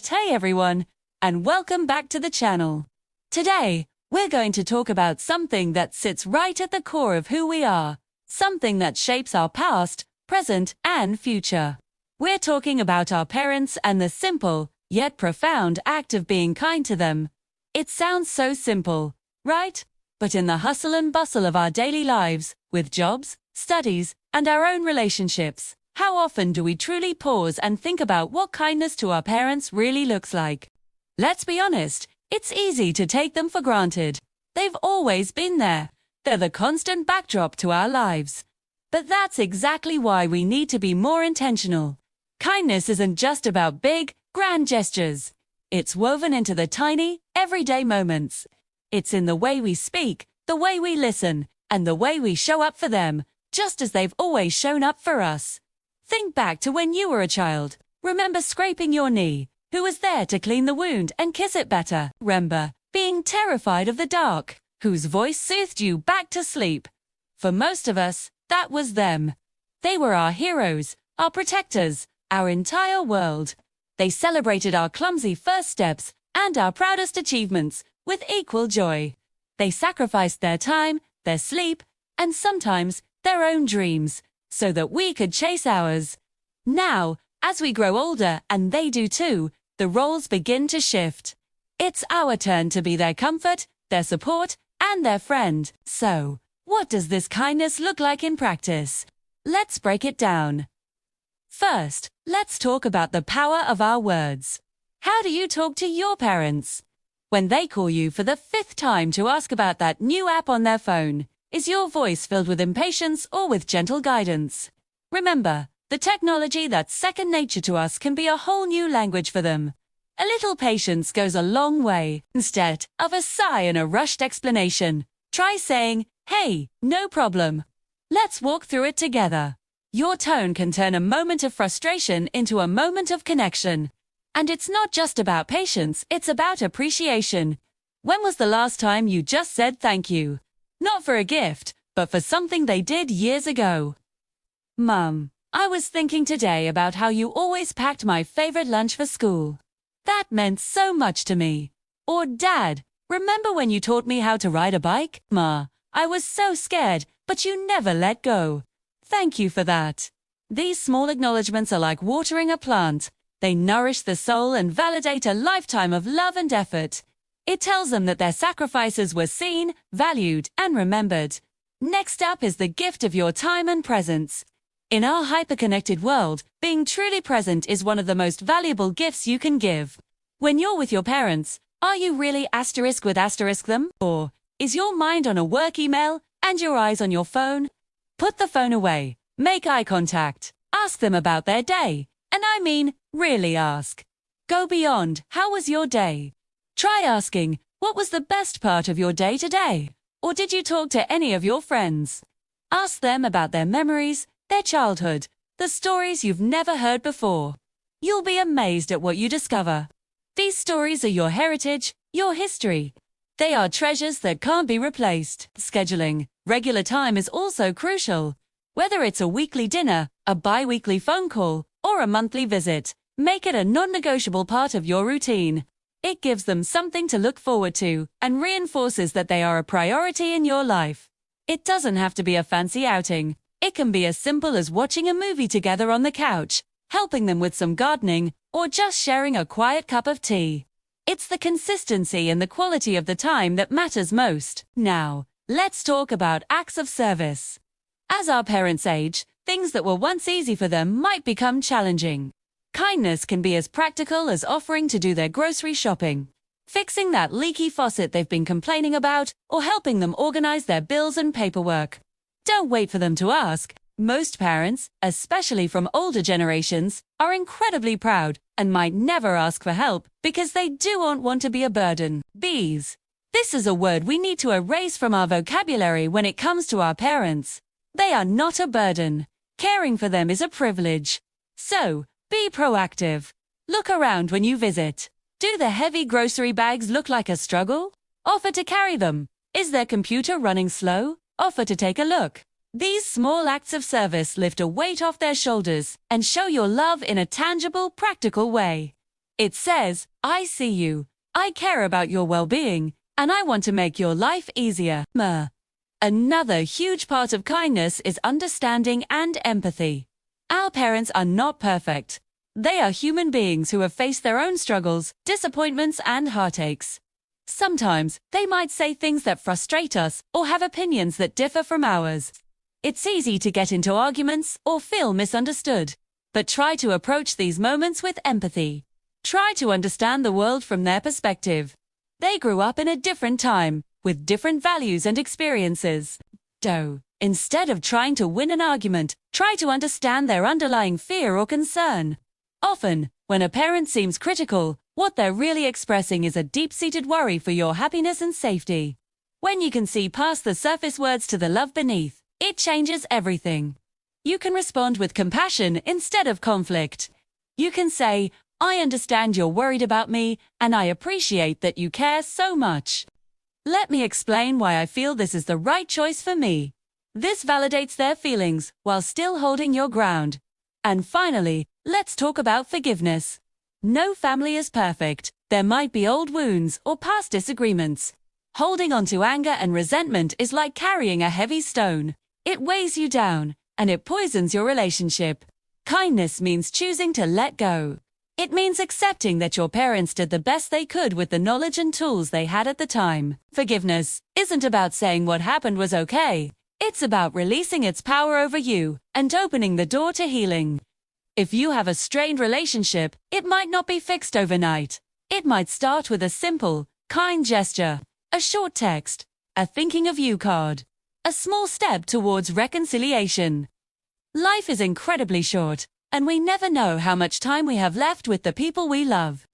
Hey everyone, and welcome back to the channel. Today, we're going to talk about something that sits right at the core of who we are, something that shapes our past, present, and future. We're talking about our parents and the simple, yet profound act of being kind to them. It sounds so simple, right? But in the hustle and bustle of our daily lives, with jobs, studies, and our own relationships, how often do we truly pause and think about what kindness to our parents really looks like? Let's be honest, it's easy to take them for granted. They've always been there. They're the constant backdrop to our lives. But that's exactly why we need to be more intentional. Kindness isn't just about big, grand gestures. It's woven into the tiny, everyday moments. It's in the way we speak, the way we listen, and the way we show up for them, just as they've always shown up for us. Think back to when you were a child. Remember scraping your knee? Who was there to clean the wound and kiss it better? Remember being terrified of the dark? Whose voice soothed you back to sleep? For most of us, that was them. They were our heroes, our protectors, our entire world. They celebrated our clumsy first steps and our proudest achievements with equal joy. They sacrificed their time, their sleep, and sometimes their own dreams, so that we could chase ours. Now, as we grow older, and they do too, the roles begin to shift. It's our turn to be their comfort, their support, and their friend. So, what does this kindness look like in practice? Let's break it down. First, let's talk about the power of our words. How do you talk to your parents? When they call you for the 5th time to ask about that new app on their phone, is your voice filled with impatience or with gentle guidance? Remember, the technology that's second nature to us can be a whole new language for them. A little patience goes a long way. Instead of a sigh and a rushed explanation, try saying, "Hey, no problem. Let's walk through it together." Your tone can turn a moment of frustration into a moment of connection. And it's not just about patience, it's about appreciation. When was the last time you just said thank you? Not for a gift, but for something they did years ago. Mum, I was thinking today about how you always packed my favorite lunch for school. That meant so much to me. Or Dad, remember when you taught me how to ride a bike? Ma, I was so scared, but you never let go. Thank you for that. These small acknowledgements are like watering a plant. They nourish the soul and validate a lifetime of love and effort. It tells them that their sacrifices were seen, valued, and remembered. Next up is the gift of your time and presence. In our hyper-connected world, being truly present is one of the most valuable gifts you can give. When you're with your parents, are you really asterisk with asterisk them? Or is your mind on a work email and your eyes on your phone? Put the phone away. Make eye contact. Ask them about their day. And I mean, really ask. Go beyond, how was your day? Try asking, what was the best part of your day today? Or did you talk to any of your friends? Ask them about their memories, their childhood, the stories you've never heard before. You'll be amazed at what you discover. These stories are your heritage, your history. They are treasures that can't be replaced. Scheduling regular time is also crucial. Whether it's a weekly dinner, a bi-weekly phone call, or a monthly visit, make it a non-negotiable part of your routine. It gives them something to look forward to and reinforces that they are a priority in your life. It doesn't have to be a fancy outing. It can be as simple as watching a movie together on the couch, helping them with some gardening, or just sharing a quiet cup of tea. It's the consistency and the quality of the time that matters most. Now, let's talk about acts of service. As our parents age, things that were once easy for them might become challenging. Kindness can be as practical as offering to do their grocery shopping, fixing that leaky faucet they've been complaining about, or helping them organize their bills and paperwork. Don't wait for them to ask. Most parents, especially from older generations, are incredibly proud and might never ask for help because they don't want to be a burden. Bees. This is a word we need to erase from our vocabulary when it comes to our parents. They are not a burden. Caring for them is a privilege. So, be proactive. Look around when you visit. Do the heavy grocery bags look like a struggle? Offer to carry them. Is their computer running slow? Offer to take a look. These small acts of service lift a weight off their shoulders and show your love in a tangible, practical way. It says, I see you, I care about your well-being, and I want to make your life easier. Another huge part of kindness is understanding and empathy. Our parents are not perfect. They are human beings who have faced their own struggles, disappointments, and heartaches. Sometimes, they might say things that frustrate us or have opinions that differ from ours. It's easy to get into arguments or feel misunderstood. But try to approach these moments with empathy. Try to understand the world from their perspective. They grew up in a different time, with different values and experiences. Instead of trying to win an argument, try to understand their underlying fear or concern. Often, when a parent seems critical, what they're really expressing is a deep-seated worry for your happiness and safety. When you can see past the surface words to the love beneath, it changes everything. You can respond with compassion instead of conflict. You can say, I understand you're worried about me, and I appreciate that you care so much. Let me explain why I feel this is the right choice for me. This validates their feelings while still holding your ground. And finally, let's talk about forgiveness. No family is perfect. There might be old wounds or past disagreements. Holding on to anger and resentment is like carrying a heavy stone. It weighs you down, and it poisons your relationship. Kindness means choosing to let go. It means accepting that your parents did the best they could with the knowledge and tools they had at the time. Forgiveness isn't about saying what happened was okay. It's about releasing its power over you and opening the door to healing. If you have a strained relationship, it might not be fixed overnight. It might start with a simple, kind gesture, a short text, a thinking of you card, a small step towards reconciliation. Life is incredibly short, and we never know how much time we have left with the people we love.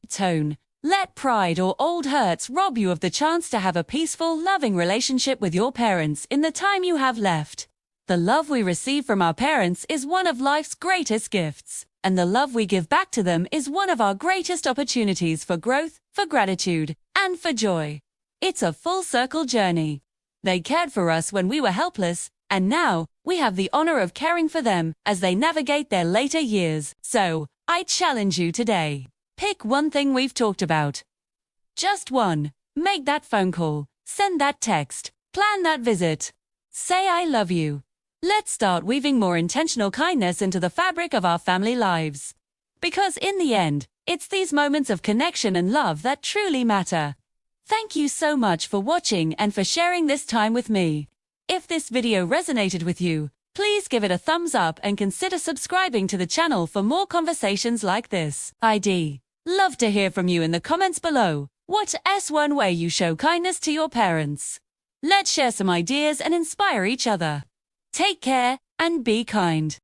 Let pride or old hurts rob you of the chance to have a peaceful, loving relationship with your parents in the time you have left. The love we receive from our parents is one of life's greatest gifts, and the love we give back to them is one of our greatest opportunities for growth, for gratitude, and for joy. It's a full-circle journey. They cared for us when we were helpless, and now we have the honor of caring for them as they navigate their later years. So, I challenge you today. Pick one thing we've talked about. Just one. Make that phone call. Send that text. Plan that visit. Say I love you. Let's start weaving more intentional kindness into the fabric of our family lives. Because in the end, it's these moments of connection and love that truly matter. Thank you so much for watching and for sharing this time with me. If this video resonated with you, please give it a thumbs up and consider subscribing to the channel for more conversations like this. I'd love to hear from you in the comments below. What's one way you show kindness to your parents? Let's share some ideas and inspire each other. Take care and be kind.